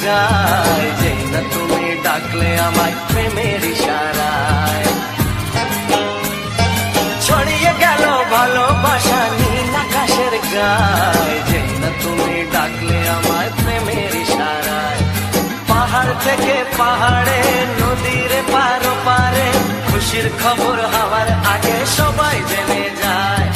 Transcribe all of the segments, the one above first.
যায়, যেই না তুমি ডাকলে আমায় প্রেমের ইশারায়। ছড়িয়ে গেল ভালোবাসা নীল আকাশের গায়, যেই না তুমি ডাকলে আমায় প্রেমের ইশারায়। পাহাড় থেকে পাহাড়ে, নদীর পার পারে, খুশির খবর হওয়ার আগে সবাই জেনে যায়।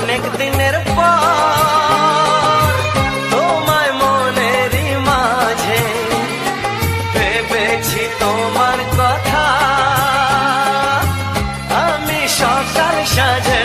অনেক দিনের পর তোমায় মনেরই মাঝে, ভেবেছি তোমার কথা আমি সকাল সাজে।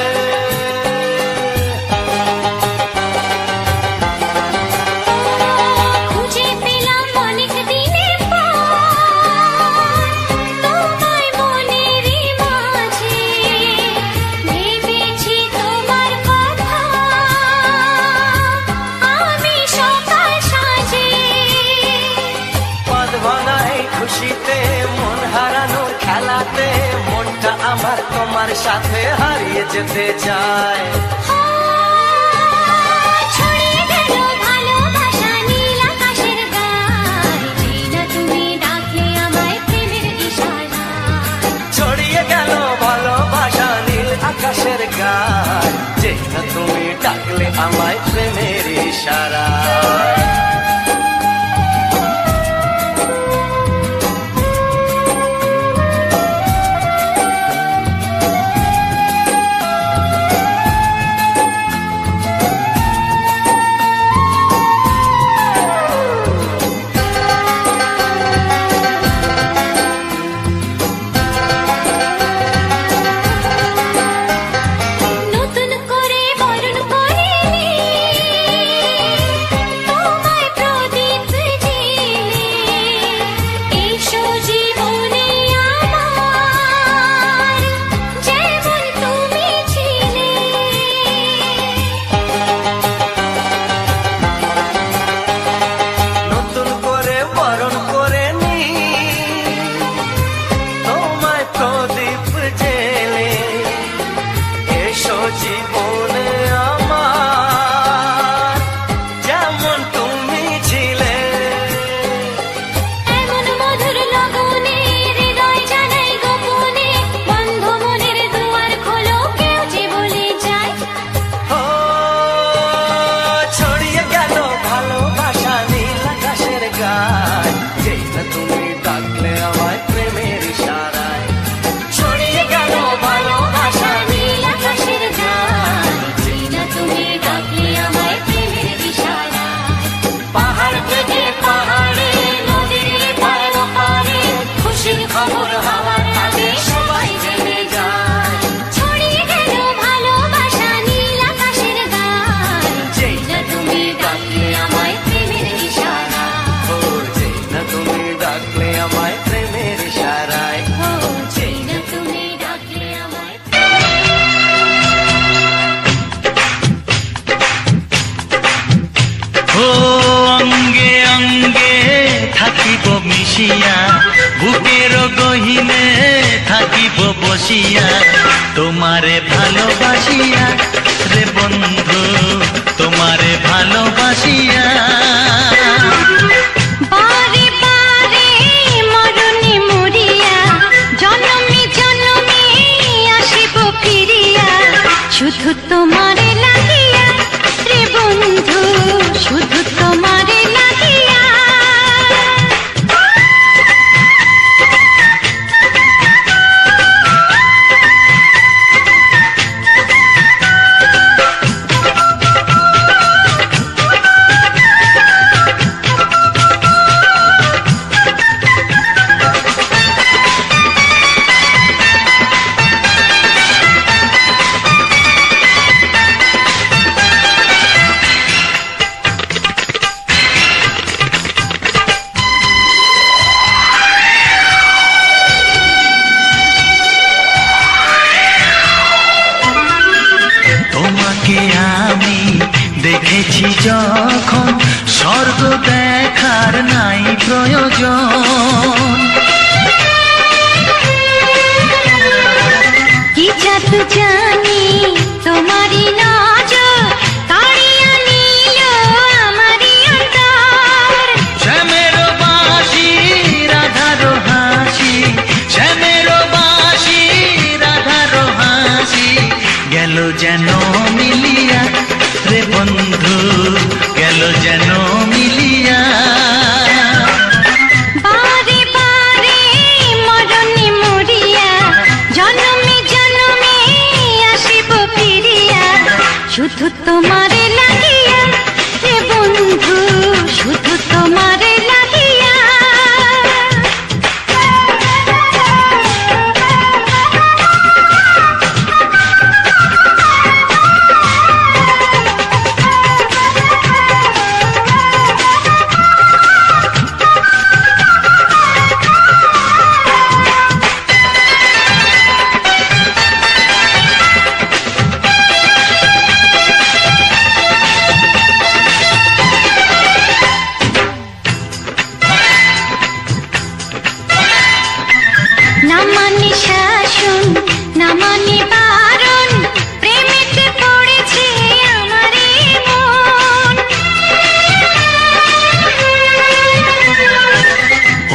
খুশিতে মন হারানোর খেলাতে মনটা আমার তোমার সাথে হারিয়ে যেতে চায়। ছড়িয়ে গেল ভালোবাসা নীল আকাশের গায়, যেই না তুমি ডাকলে আমায় প্রেমের ইশারায়। ছড়িয়ে গেল ভালোবাসা নীল আকাশের গায়, যেই না তুমি ডাকলে আমায় প্রেমের ইশারায়। জীবনে আমার যেমন তুমি ছিলে, এমন মধুর লগনে হৃদয় জানাই গোপনে, বন্ধ মনের দুয়ার খোলো কেউ যে বলে যায়। ও ছড়িয়ে গেল ভালোবাসা নীল আকাশের গায়, যেই না তুমি ডাকলে আমায় প্রেমের ইশারায়। ছড়িয়ে গেল ভালোবাসা নীল আকাশের গায়, যেই না তুমি ডাকলে আমায় প্রেমের ইশারায়। পাহাড় থেকে পাহাড়ে, নদীর পার পারে, খুশির খবর হওয়ার আগে সবাই জেনে যায়। ছড়িয়ে গেল ভালোবাসা নীল আকাশের গায়, যেই না তুমি ডাকলে আমায় প্রেমের ইশারায়। ও যেই না তুমি ডাকলে আমায় প্রেমের ইশারায়। ও যেই না তুমি ডাকলে আমায়। ও অঙ্গে অঙ্গে থাকিব মিশিয়া, বুকের গহিনে থাকিব বসিয়া, তোমারে ভালোবাসিয়া রে বন্ধু, তোমারে ভালোবাসিয়া। বারে বারে মরণে মরিয়া, জনমে জনমে আসিব ফিরিয়া, শুধু তোমারে লাগিয়া রে বন্ধু, শুধু তোমারে লাগিয়া। দেখেছি যখন স্বর্গ দেখার নাই প্রয়োজন। কি জাদু জানি তোমারই নজর কাড়িয়া নিল আমারই অন্তর। শ্যামের বাঁশি রাধার হাসি, শ্যামের বাঁশি রাধার হাসি, গেল যেন মিলিয়া রে বন্ধু, গেল যেন মিলিয়া। বারে বারে মরণে মরিয়া জনমে জনমে আসিব ফিরিয়া, শুধু তোমারে লাগিয়া হে বন্ধু, শুধু তোমারে লাগিয়া। না মানে শাসন না মানে বারণ, প্রেমেতে পড়েছে আমারে মন।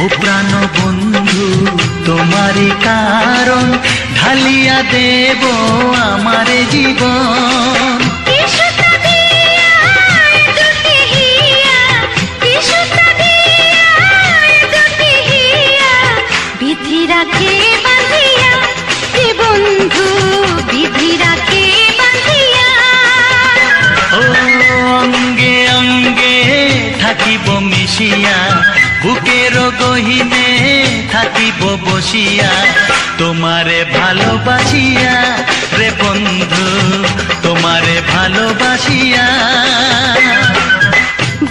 ও প্রাণ বন্ধু তোমারই কারণ, ঢালিয়া দেব আমারে জীবন। বিশুদ্ধ দিয়া দুটি হিয়া, বিশুদ্ধ দিয়া দুটি হিয়া, বিধি রাখে বাঁধিয়া হে বন্ধু, বিধি রাখে বাঁধিয়া। ও অঙ্গে অঙ্গে থাকিব মিশিয়া, বুকের গহিনে থাকিব বসিয়া, তোমারে ভালোবাসিয়া রে বন্ধু, তোমারে ভালোবাসিয়া।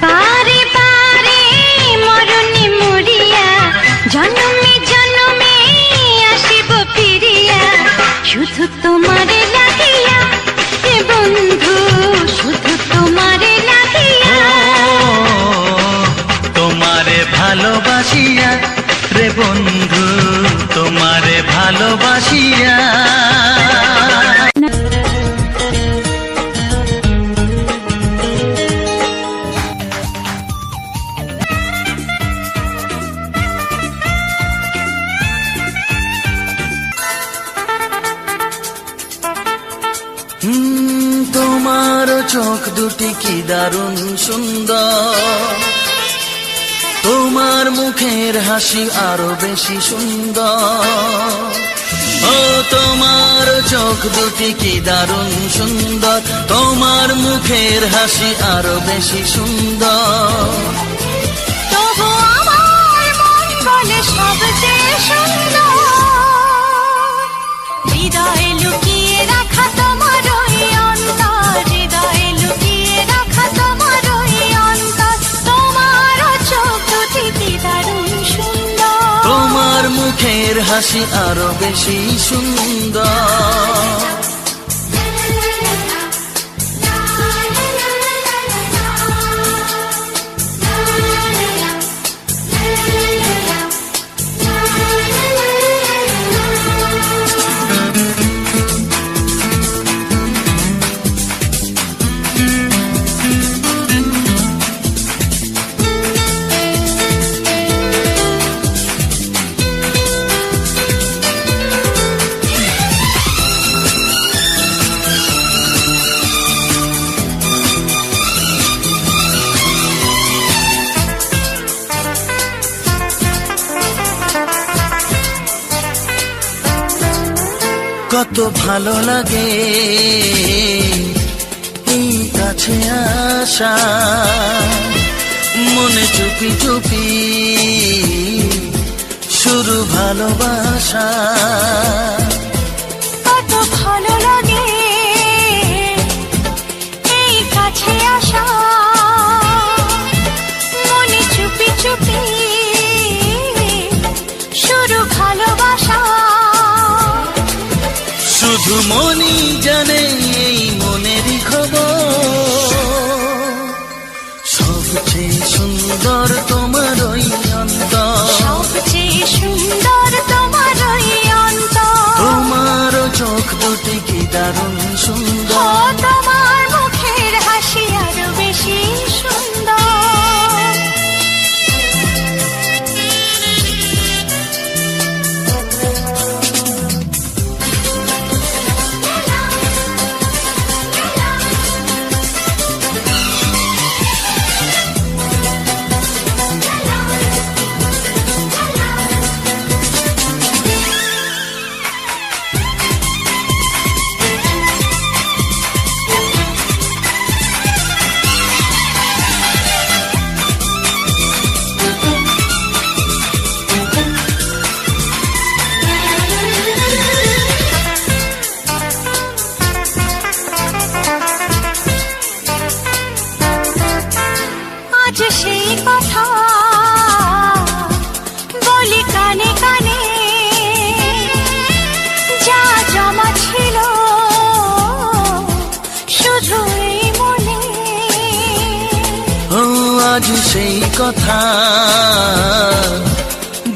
বারে বারে মরণে মরিয়া জনমে জনমে আসিব ফিরিয়া, শুধু তোমারে লাগিয়া হে বন্ধু, শুধু তোমারে লাগিয়া। তোমারে ভালোবাসিয়া রে বন্ধু, তোমারে ভালোবাসিয়া। তোমার চোখ দুটি কি দারুণ সুন্দর, তোমার মুখের হাসি আরো বেশি সুন্দর। ও তোমার চোখ দুটি কি দারুণ সুন্দর, তোমার মুখের হাসি আরো বেশি সুন্দর। তবু আমার মন বলে সবচেয়ে সুন্দর, হৃদয়ে লুকিয়ে রাখা তোমার ওই অন্তর, হৃদয়ে লুকিয়ে রাখা তোমার ওই অন্তর। তোমার চোখ দুটি কি দারুণ সুন্দর, তোমার মুখের হাসি আরো বেশি সুন্দর। কত ভালো লাগে এই কাছে আসা, মনে চুপি চুপি শুরু ভালোবাসা। কত ভালো লাগে এই কাছে আসা, মনে চুপি চুপি শুরু ভালোবাসা। শুধু মনই জানে এই মনেরই খবর, সুন্দর তোমার ওই অন্তর, সবচেয়ে সুন্দর তোমার ওই অন্তর। তোমার চোখ দুটি কি দারুণ ও সুন্দর, তোমার মুখের হাসি আরো বেশি সুন্দর। আজ সেই কথা বলি কানে কানে, যা জমা ছিল শুধু এই মনে। ও আজ সেই কথা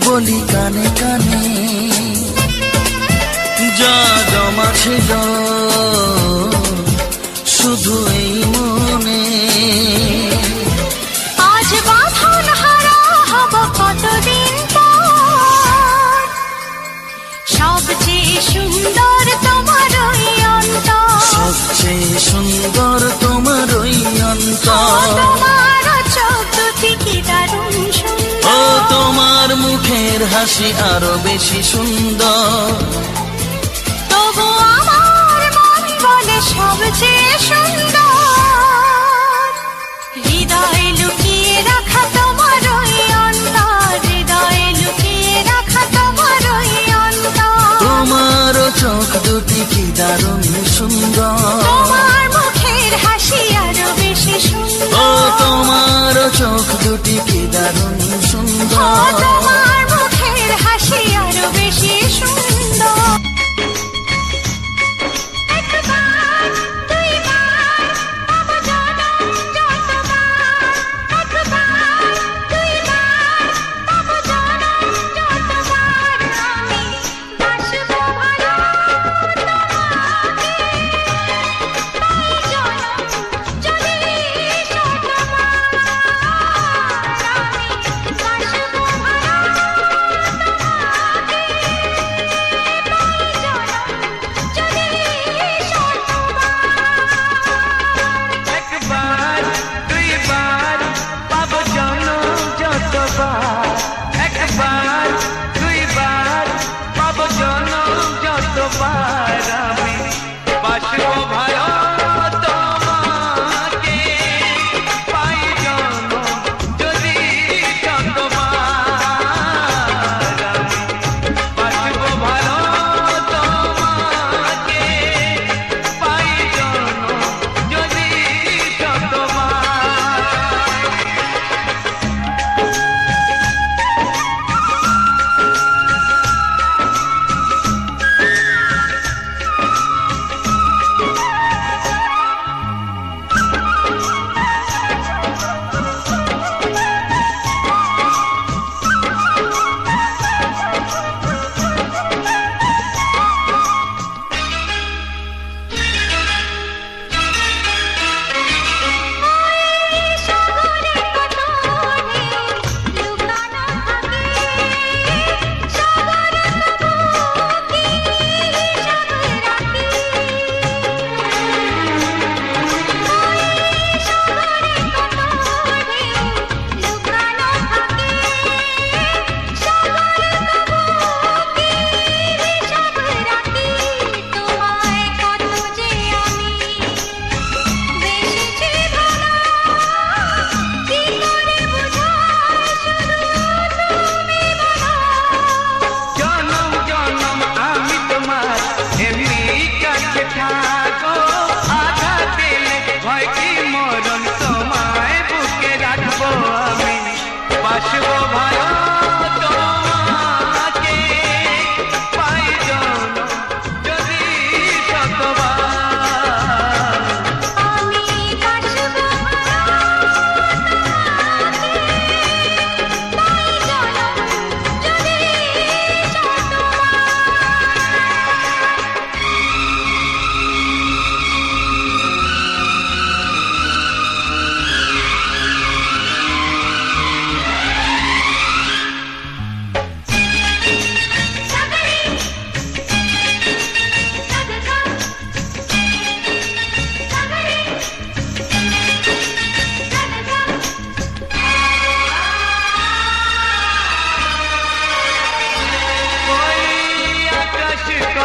বলি কানে কানে, যা জমা ছিল শুধু এই মনে। আজ বাঁধন হারা হব কতদিন পর, সবচেয়ে সুন্দর তোমার ওই অন্তর। সবচেয়ে সুন্দর তোমার ওই অন্তর, তোমার চোখ দুটি কি দারুণ ও সুন্দর। তোমার মুখের হাসি আরো বেশি সুন্দর। তবু আমার মন বলে সবচেয়ে সুন্দর, হৃদয়ে লুকিয়ে রাখা তোমার ওই অন্তর। হৃদয়ে লুকিয়ে রাখা তোমার ওই অন্তর। তোমার চোখ দুটি কি দারুণ সুন্দর, তোমার মুখের হাসি আরো বেশি ও সুন্দর। তোমার চোখ দুটি কি দারুণ ও সুন্দর। তোমার মুখের হাসি আরো বেশি সুন্দর। একবার দুইবার তব জনম যতবার, একবার দুইবার তব জনম যতবার, আমি বাসবো ভালো তোমাকে, তাই জনম যদি শতবার, আমি বাসবো ভালো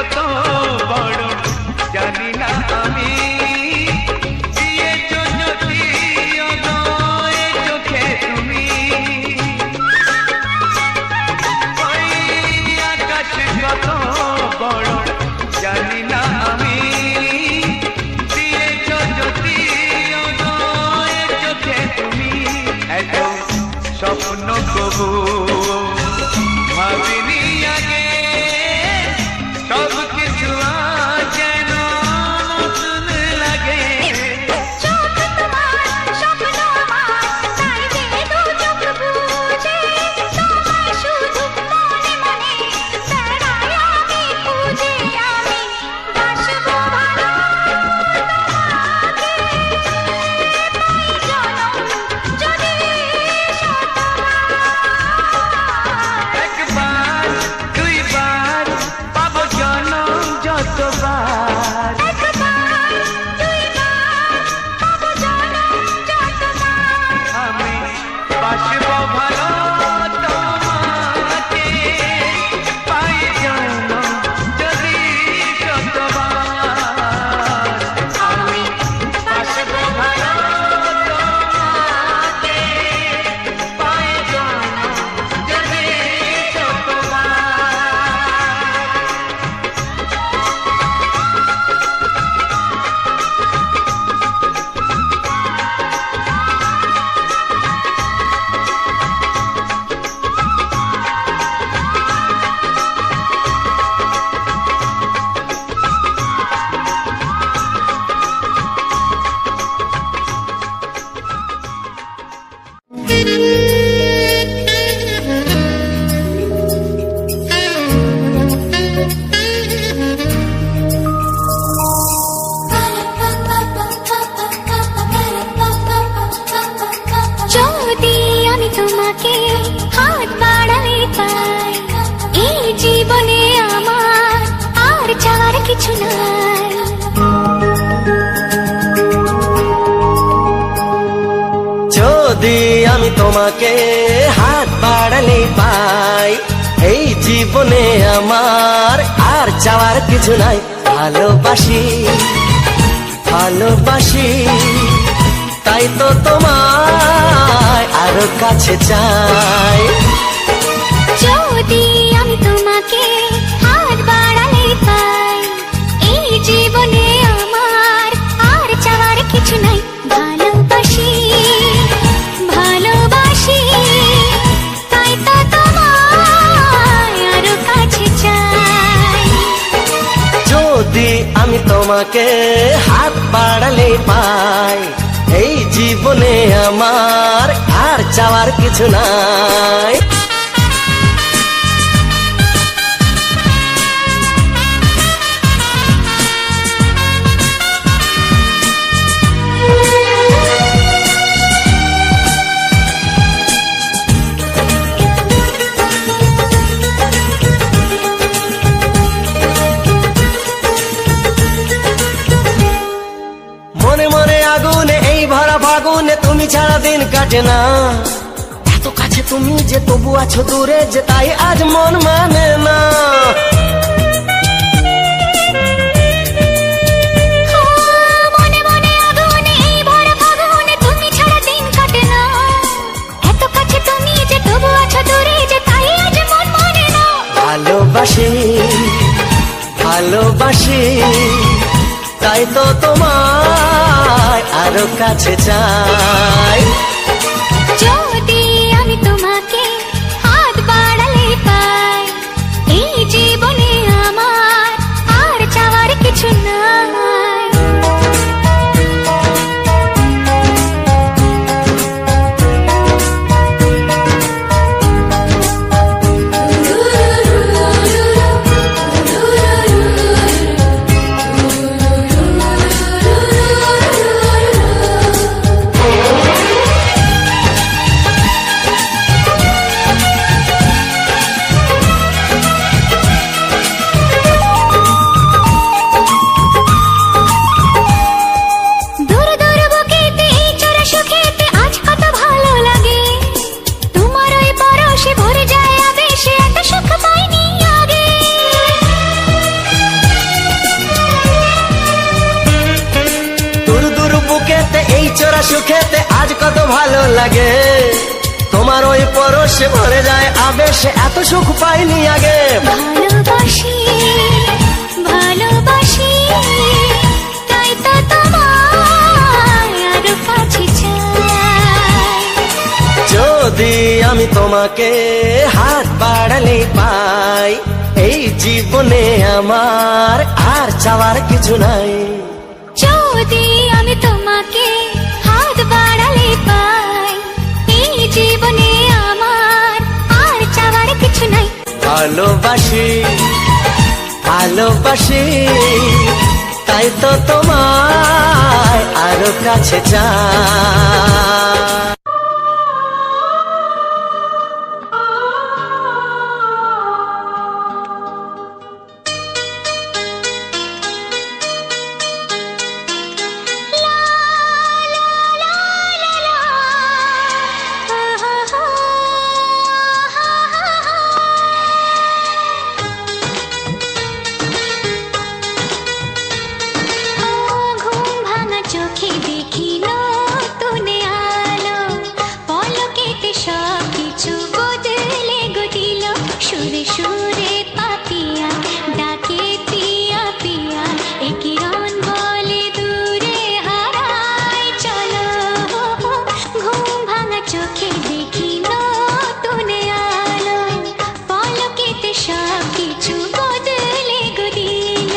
কত বড় জানি না আমি দিয়েছো যদি অদয় চোখে তুমি ওই আকাশ কত বড় জানি না আমি দিয়েছো যদি অদয় চোখে তুমি এত স্বপ্ন কবু ভাবিনি আগে সব কিছু যেন নতুন লাগে চোখ তোমার স্বপ্ন আমার তাই যে দু চোখ বুঝে তোমায় শুধু মনে মনে বেড়াই আমি খুঁজে আমি বাসবো ভালো তোমাকে পাই জনম যদি একবার দুইবার পাবো জনম যতবার আমি বাসবো ভালো তোমাকে পাই জনম যদি শতবার আমি বাসবো ভালো তোমাকে পাই জনম যদি শতবার যদি আমি তোমাকে হাত বাড়াই পাই এই জীবনে আমার আর চাওয়ার কিছু নাই যদি আমি তোমাকে হাত বাড়ালে পাই এই জীবনে আমার আর চাওয়ার কিছু নাই ভালোবাসি ভালোবাসি তাই তো তোমায় আরো কাছে চাই যদি আমি তোমাকে হাত বাড়ালে পাই এই জীবনে আমার আর চাওয়ার কিছু নাই ভালোবাসি ভালোবাসি তাই তো তোমায় আরো কাছে চাই যদি আমি তোমাকে হাত বাড়ালে পাই এই জীবনে আমার আর চাওয়ার কিছু নাই মনে মনে আগুনে এই ভরা ফাগুনে তুমি ছাড়া দিন কাটে না এত কাছে তুমি যে তবু আছো দূরে যে তাই আজ মন মানে না মনে মনে আগুনে এই ভরা ফাগুনে তুমি ছাড়া দিন কাটে না এত কাছে তুমি যে তবু আছো দূরে যে তাই আজ মন মানে না ভালোবাসি ভালোবাসি তাই তো তোমায় আরো কাছে চাই যদি আমি তোমাকে হাত বাড়ালে পাই এই জীবনে আমার আর চাওয়ার কিছু নাই সুখেতে আজ কত ভালো লাগে, তোমার ওই পরশে ভরে যায় আবেশে, এত সুখ পাইনি আগে। ভালোবাসি ভালোবাসি তাই তো তোমায় আরো কাছে চাই। যদি আমি তোমাকে হাত বাড়ালে পাই, এই জীবনে আমার আর চাওয়ার কিছু নাই। যদি আমি তোমাকে হাত বাড়ালে পাই, এই জীবনে আমার আর চাওয়ার কিছু নাই। ভালোবাসি ভালোবাসি তাই তো তোমায় আরো কাছে চাই। ঘুম ভাঙা চোখে দেখি নতুন আলো, পলকেতে সব কিছু বদলে গো দিল। সুরে সুরে পাপিয়া ডাকে পিয়া পিয়া, এ কিরণ বলে দূরে হারায় চলো। ঘুম ভাঙা চোখে দেখি নতুন আলো, পলকেতে সব কিছু বদলে গো দিল।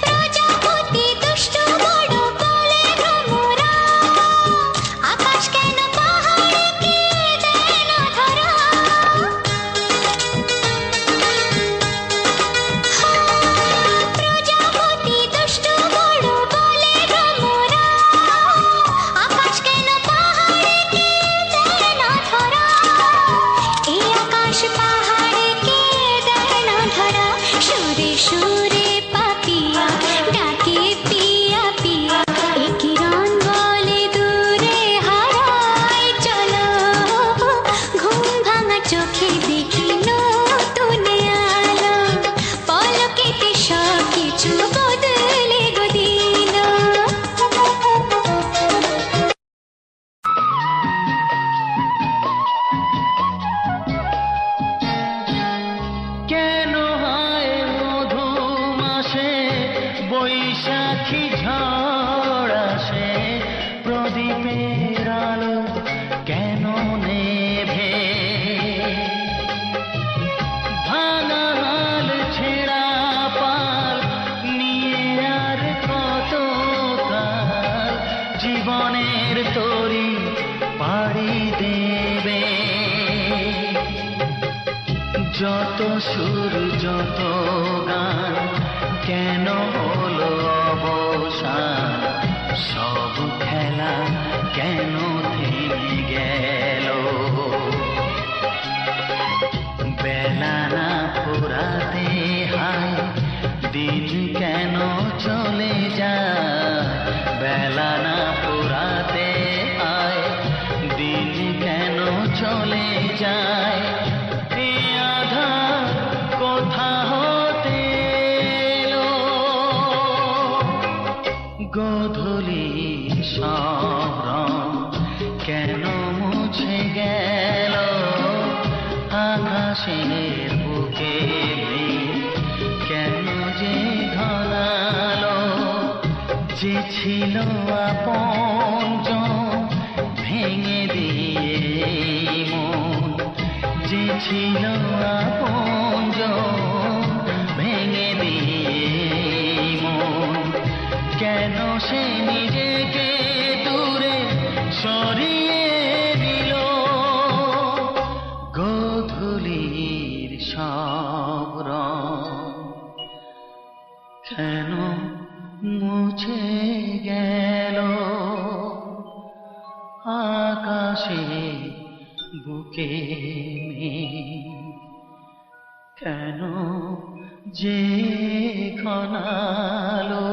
প্রজাপতি দুষ্টু বড় বলে ভ্রমরা, আকাশ কেন পাহাড়কে দেয় না ধরা। প্রজাপতি দুষ্টু বড় বলে ভ্রমরা, আকাশ কেন পাহাড়কে দেয় না ধরা। এই আকাশ পাহাড়কে দেয় না ধরা। সুরে সুরে পাপিয়া ডাকে পিয়া পিয়া, এ কিরণ বলে দূরে হারায় চলো। ঘুম ভাঙা চোখে দেখি নতুন আলো, পলকেতে সব কিছু বদলে গো দিল। কেন হয় মধু মাসে বৈশাখী ঝড় আসে, প্রদীপের আলো কেন নেভে। ভাঙা হাল ছেঁড়া পাল নিয়ে আর কত কাল জীবনের তরি পাড়ি দেবে। যত সুর যত গান কেন হলো অবসান, সব খেলা কেন থেমে গেল। বেলা না ফুরাতে হায় দিন কেন চলে যায়, বেলা না ফুরাতে আয় দিন কেন চলে যায়। এ আধার কোথা হতে এলো, গোধূলি সব রং কেন মুছে গেল। আকাশের বুকে মেঘ কেন যে ঘনালো, যে ছিল আপনজন ভেঙে দিয়ে মন, যে ছিল আপনজন ভেঙে দিয়ে মন। কেন সে নিজেকে দূরে সরিয়ে দিল, গোধূলির সব রং কেন মুছে গেল। আকাশে বুকে মেঘ কেন যে ঘনালো।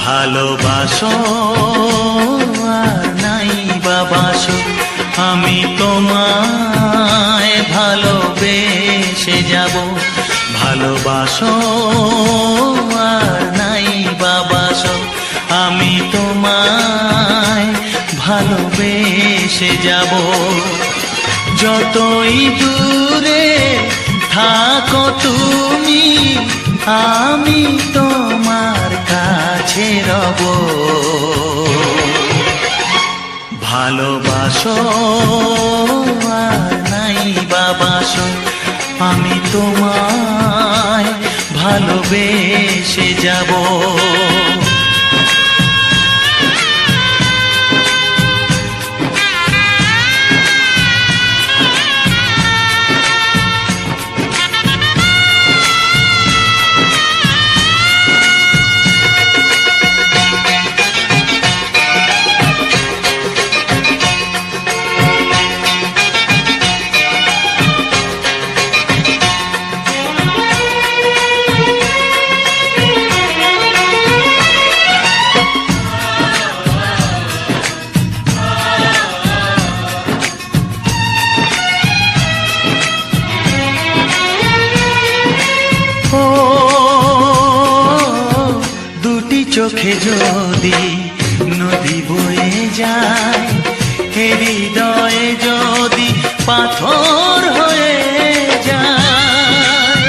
ভালোবাসো আর নাই বাবাসো, আমি তোমায় ভালোবেসে যাব। ভালোবাসো আর নাই বাবাসো, আমি তোমায় ভালোবেসে যাব। যতই দূরে থাকো তুমি, আমি তোমার কাছে রব। ভালোবাসো আর নাই বাবাসো, আমি তোমায় ভালোবেসে যাব। চোখে যদি নদী বয়ে যায়, হৃদয়ে যদি পাথর হয়ে যায়।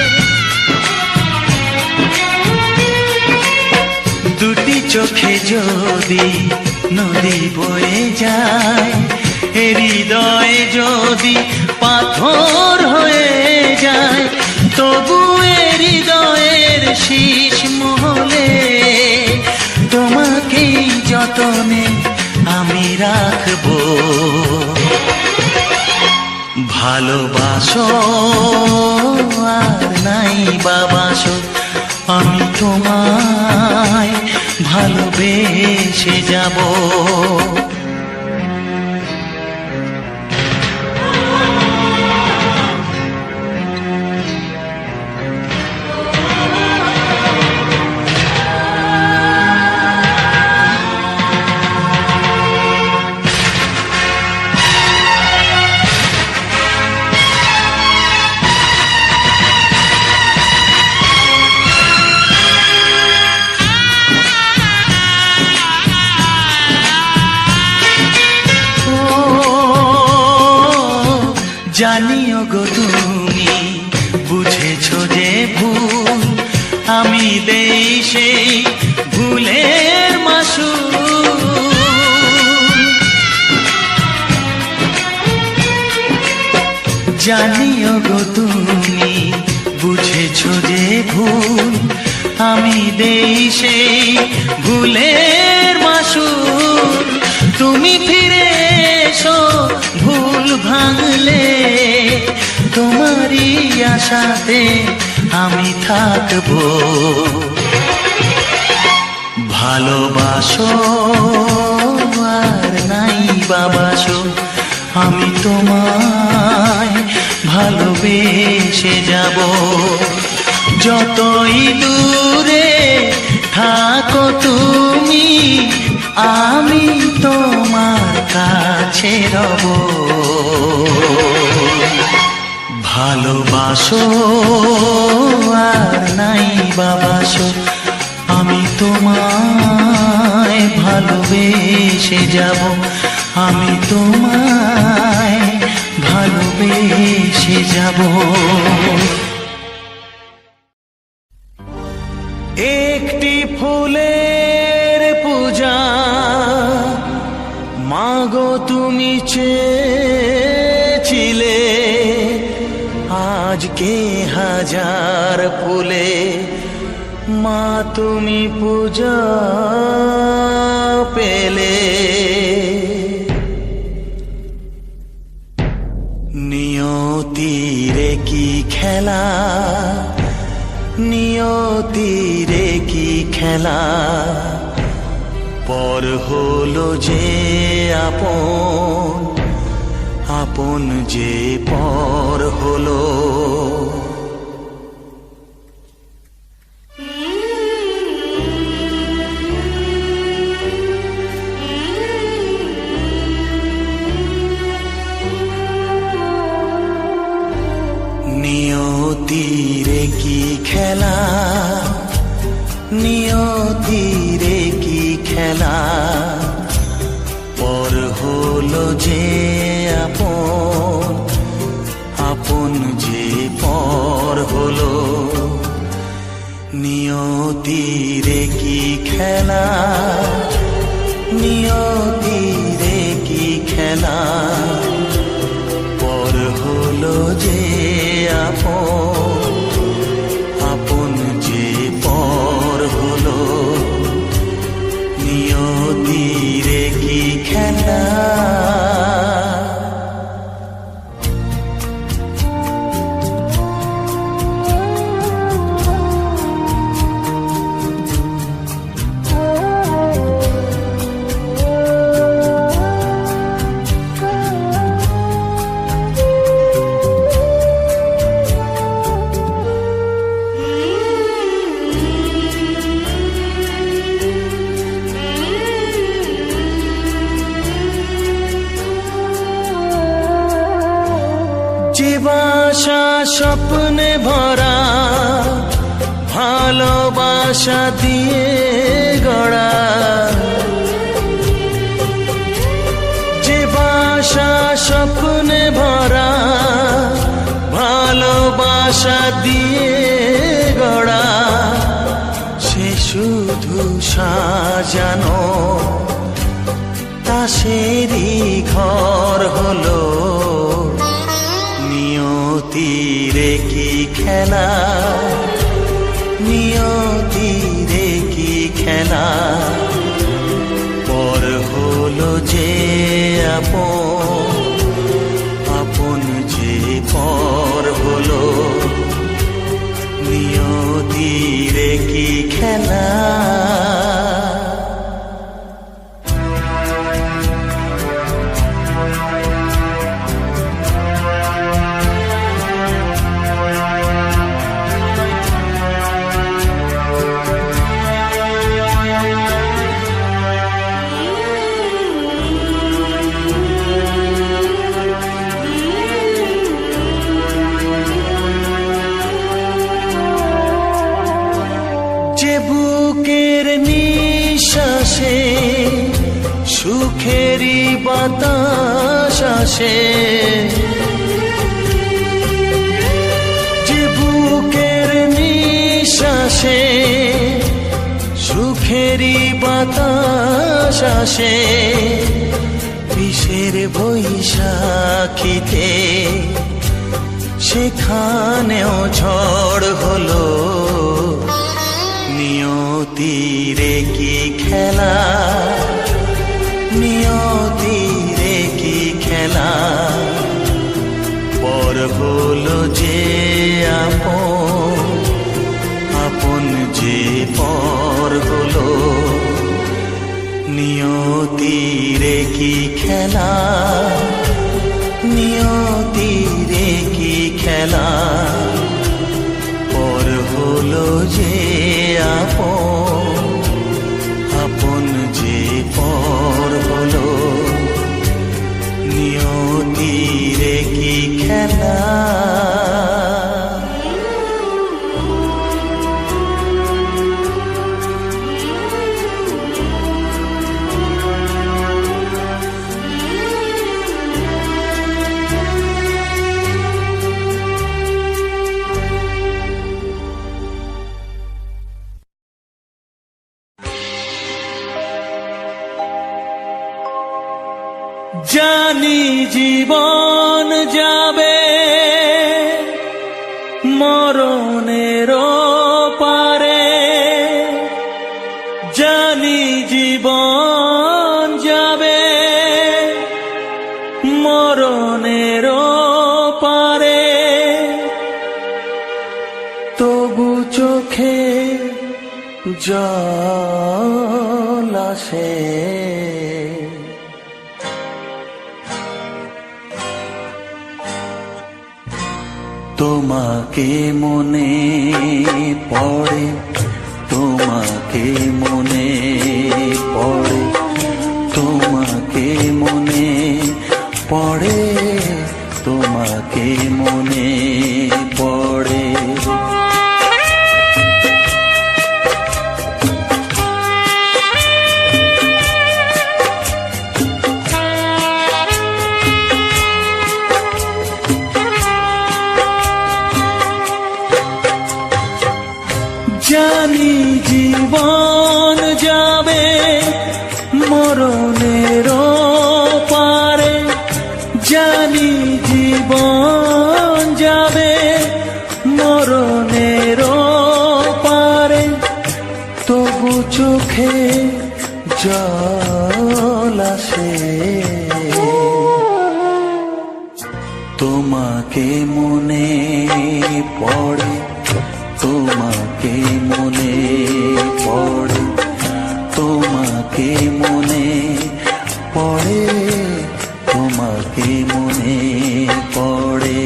দুটি চোখে যদি নদী বয়ে যায়, হৃদয়ে যদি পাথর হয়ে যায়, তবু হৃদয়ের শীষ মহলে তোমাকেই যতনে আমি রাখবো। ভালোবাসো আর নাই বাবাসো, আমি তোমায় ভালোবেসে যাব। জানিও গো তুমি বুঝেছো যে ভুল, আমি দেই সেই ভুলের মাসুল। জানিও গো তুমি বুঝেছো যে ভুল, আমি দেই সেই ভুলের মাসুল। তুমি ফিরে এসো ভুল ভাঙলে, তোমারই আশাতে আমি থাকবো। ভালোবাসো আর নাই বাবাসো, আমি তোমায় ভালোবেসে যাব। যতই দূরে থাকো তুমি, আমি তোমার কাছে রব। ভালোবাসো আর নাই বাবাসো, আমি তোমায় ভালোবেসে যাব। আমি তোমায় ভালোবেসে যাব। একটি ফুলের পূজা মাগো তুমি চেয়েছিলে, আজকে হাজার ফুলে মা তুমি পূজা পেলে, নিয়তিরে কি খেলা, নিয়তিরে কি খেলা, পর হলো যে আপন, আপন যে পর হলো। নিয়তিরে কি খেলা, নিয়তিরে কি খেলা, পর হলো যে আপন, আপন যে পর হলো। নিয়তিরে কি খেলা, নিয়তিরে কি খেলা, পর হলো যে আপন, আপন যে পর হলো। নিয়তিরে কি খেলা। যে বাসা স্বপ্নে ভরা, ভালোবাসা দিয়ে গড়া, যে বাসা স্বপ্নে ভরা, ভালোবাসা দিয়ে গড়া, সে শুধু সাজানো তাসেরই ঘর হলো। নিয়তিরে কি খেলা, নিয়তিরে কি খেলা, পর হলো যে আপন, আপন যে পর হলো। নিয়তিরে কি খেলা। যে বুকের নিঃশ্বাসে সুখেরই বাতাস আসে, যে বুকের নিঃশ্বাসে সুখেরই বাতাস আসে, বিষের বৈশাখীতে সেখানেও ঝড় হলো। নিয়তিরে কি খেলা, নিয়তিরে কি খেলা, পর হলো যে আপন, আপন যে পর হলো। নিয়তিরে কি খেলা, নিয়তিরে কি খেলা, পর হলো যে আপন, আপন যে পর হলো। নিয়তিরে কি খেলা। জানি জীবন যাবে মরণের পারে, জল আসে। তোমাকে মনে পড়ে, তোমাকে মনে পড়ে, তোমাকে মনে পড়ে, তোমাকে মনে পড়ে। জানি জীবন যাবে মরণের পারে, জানি জীবন যাবে মরণের পারে, তবু চোখে জল আসে। তোমাকে মনে পড়ে, তোমাকে মনে পড়ে, তোমাকে মনে পড়ে, তোমাকে মনে পড়ে।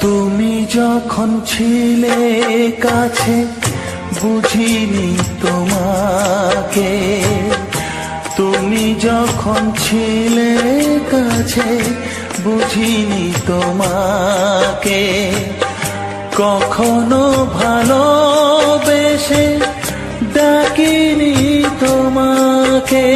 তুমি যখন ছিলে কাছে বুঝিনি তোমাকে, তুমি যখন ছিলে কাছে বুঝিনি তোমাকে, কখনো ভালোবেসে ডাকিনি তোমাকে।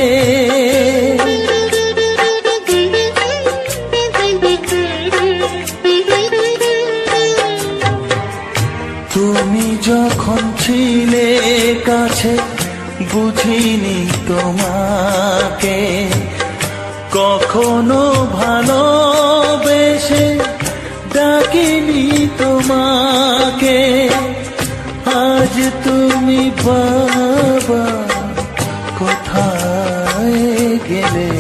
তুমি যখন ছিলে কাছে বুঝিনি তোমাকে, কখনো ভালোবেসে ডাকিনি তোমাকে। আজ তুমি বাবা কোথায় গেলে,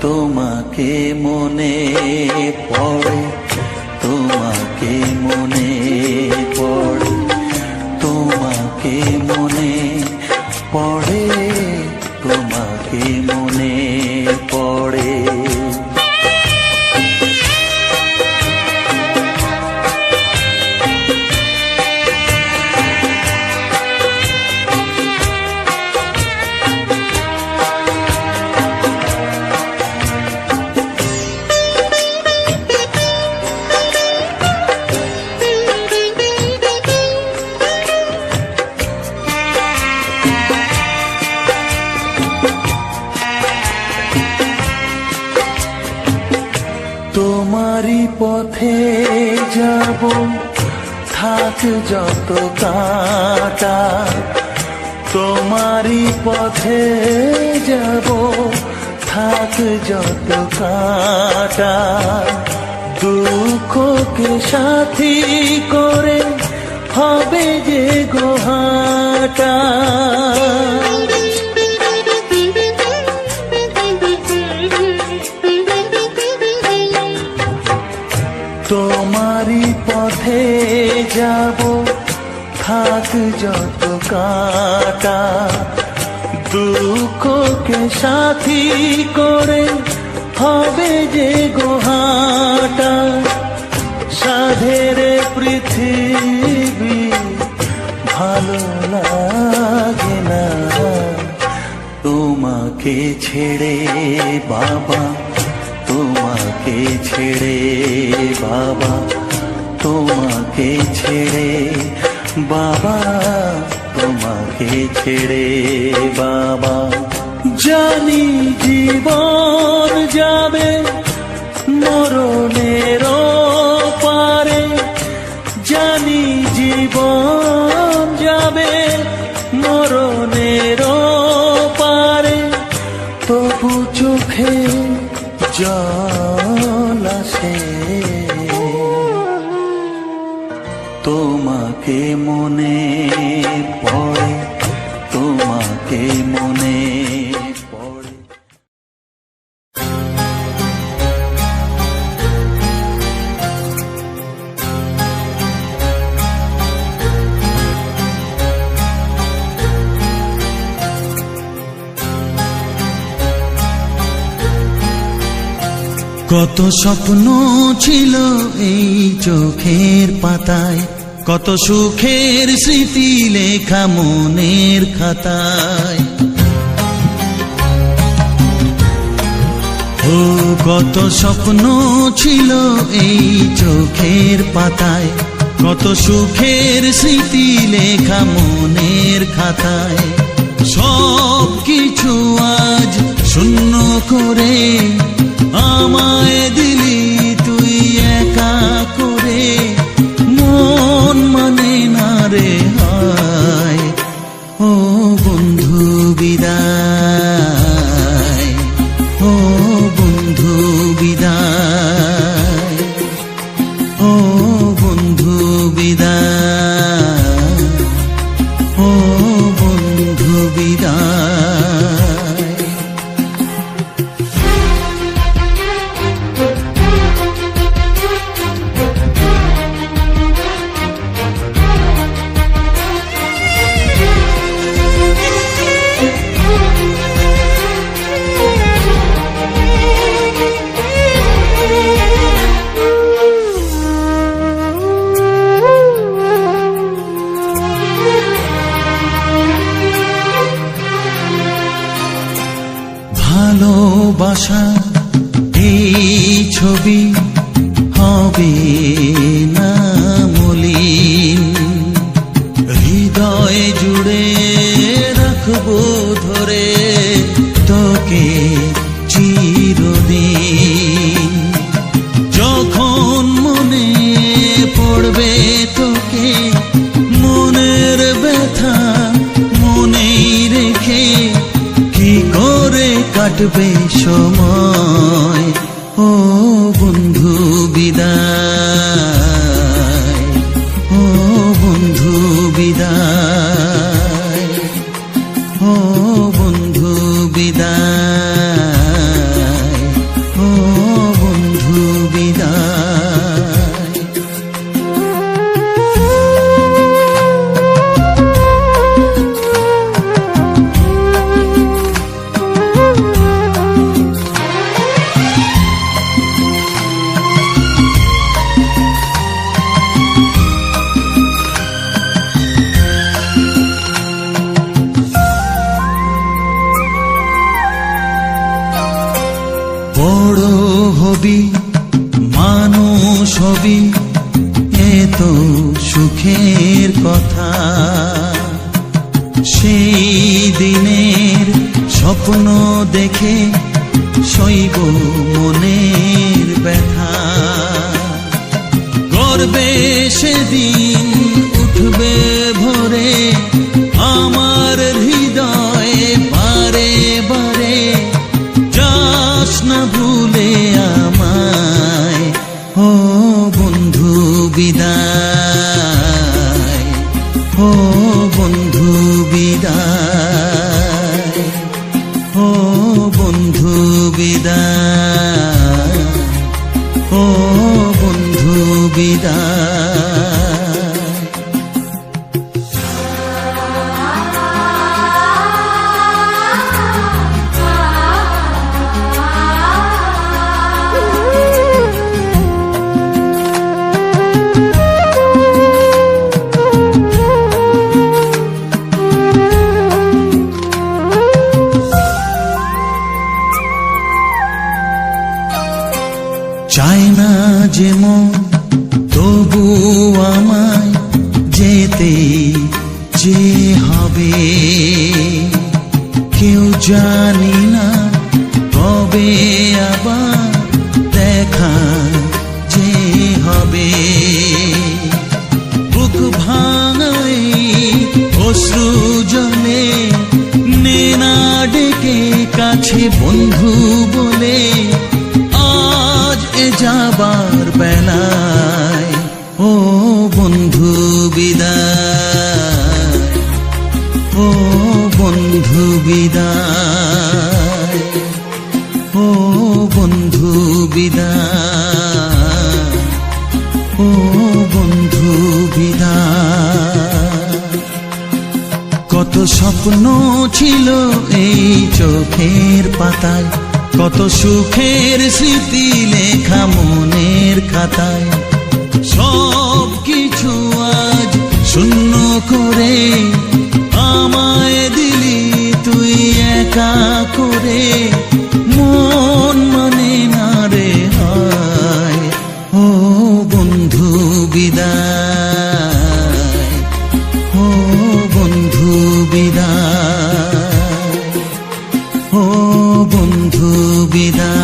তোমাকে মনে পড়ে, তোমাকে মনে পড়ে, তোমাকে মনে পড়ে, তোমাকে মনে পড়ে। তোমারই পথে যাব থাক যত কাঁটা, তোমারই পথে যাব থাক যত কাঁটা, দুঃখকে সাথী করে হবে যে গোহাটা। তোমারই পথে যাব থাক যত কাঁটা, দুঃখকে সাথী করে হবে যে গোহাটা। সাধের পৃথিবী ভালো লাগে না তোমাকে ছেড়ে বাবা, তোমাকে ছেড়ে বাবা, তোমাকে ছেড়ে বাবা, তোমাকে ছেড়ে বাবা। জানি জীবন যাবে মরণের পারে, জানি জীবন তোমাকে মনে পড়ে, তোমাকে মনে পড়ে। কত স্বপ্ন ছিল এই চোখের পাতায়, কত সুখের স্মৃতি লেখা মনের খাতায়। ও কত স্বপ্ন ছিল এই চোখের পাতায়, কত সুখের স্মৃতি লেখা মনের খাতায়। সব কিছু আজ শূন্য করে আমায় দিলি তুই একা করে, মন মানে না রে হায়। ও বন্ধু বিদায়, ও বন্ধু বিদায়, ও বন্ধু বিদায়, ও বন্ধু বিদায়। ভালোবাসা এই ছবি হবে না মলিন, হৃদয় জুড়ে রাখবো ধরে তোকে চিরদিন। যখন মনে পড়বে তোকে, মনের ব্যথা মনেই রেখে কি করে কাটবে সময়। ও বন্ধু বিদায়, ও বন্ধু বিদায়, ও বন্ধু বিদায়, ও বন্ধু বিদায়। বড় হবি মানুষ হবি, এত সুখের কথা। সেই দিনের স্বপ্ন দেখে সইব মনের ব্যথা। গর্বে সেদিন উঠবে ভরে আমার হৃদয়ে বারে বারে, যাস না ভুলে আমায়। ও বন্ধু বিদায়, ও বন্ধু বিদায়, ও বন্ধু বিদায়, ও বন্ধু বিদায়। চায় না যে মন তবু আমায় যেতে যে হবে, কেউ জানি না কবে আবার দেখা যে হবে। বুক ভাঙাই অশ্রু জলে নে না ডেকে কাছে বন্ধু বলে, আজ এ যাবার বেলায়। ও বন্ধু বিদায়, ও বন্ধু বিদায়, ও বন্ধু বিদায়, ও বন্ধু বিদায়। কত স্বপ্ন ছিল এই চোখের পাতায়, কত সুখের স্মৃতি লেখা মনের খাতায়। সব কিছু আজ শূন্য করে আমায় দিলি তুই একা করে, মন মানে না রে হায়। ও বন্ধু বিদায়, ও বন্ধু বিদায়, ও বন্ধু বিদায়,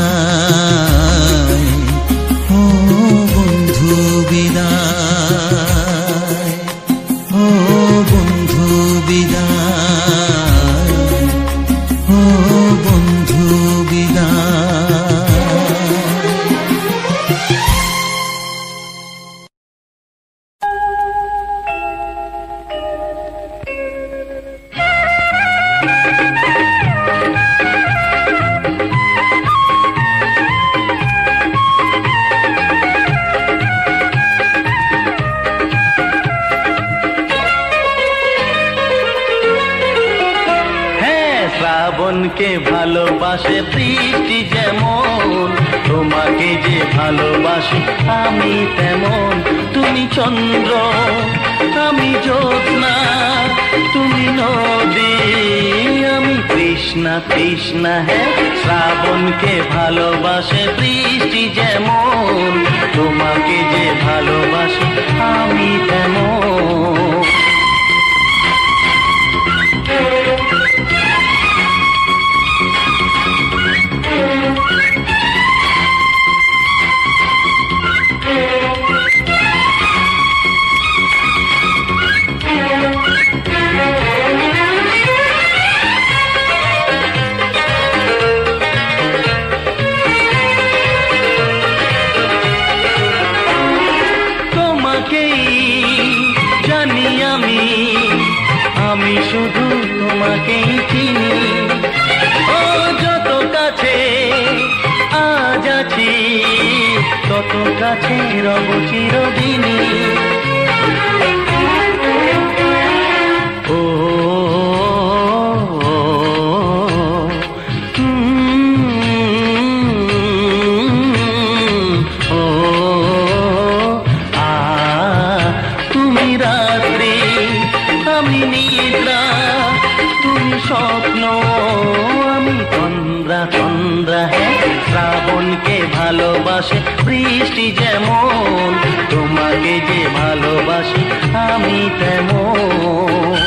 ও বন্ধু বিদায়, ও বন্ধু বিদায়, ও বন্ধু বিদায়। শ্রাবণকে ভালোবাসে বৃষ্টি যেমন, তোমাকে যে ভালোবাসি আমি তেমন। তুমি চন্দ্র আমি জ্যোৎস্না, তুমি নদী আমি তৃষ্ণা তৃষ্ণা। হ্যাঁ শ্রাবণকে ভালোবাসে বৃষ্টি যেমন, তোমাকে যে ভালোবাসি আমি তেমন। আমি শুধু তোমাকেই চিনি, ও যত কাছে আজ আছি তত কাছে রব চিরদিনই। ও তুমি রাত্রি আমি নিদ্রা, তুমি স্বপ্ন আমি তন্দ্রা তন্দ্রা। হ্যাঁ শ্রাবণকে ভালোবাসে বৃষ্টি যেমন, তোমাকে যে ভালোবাসি আমি তেমন।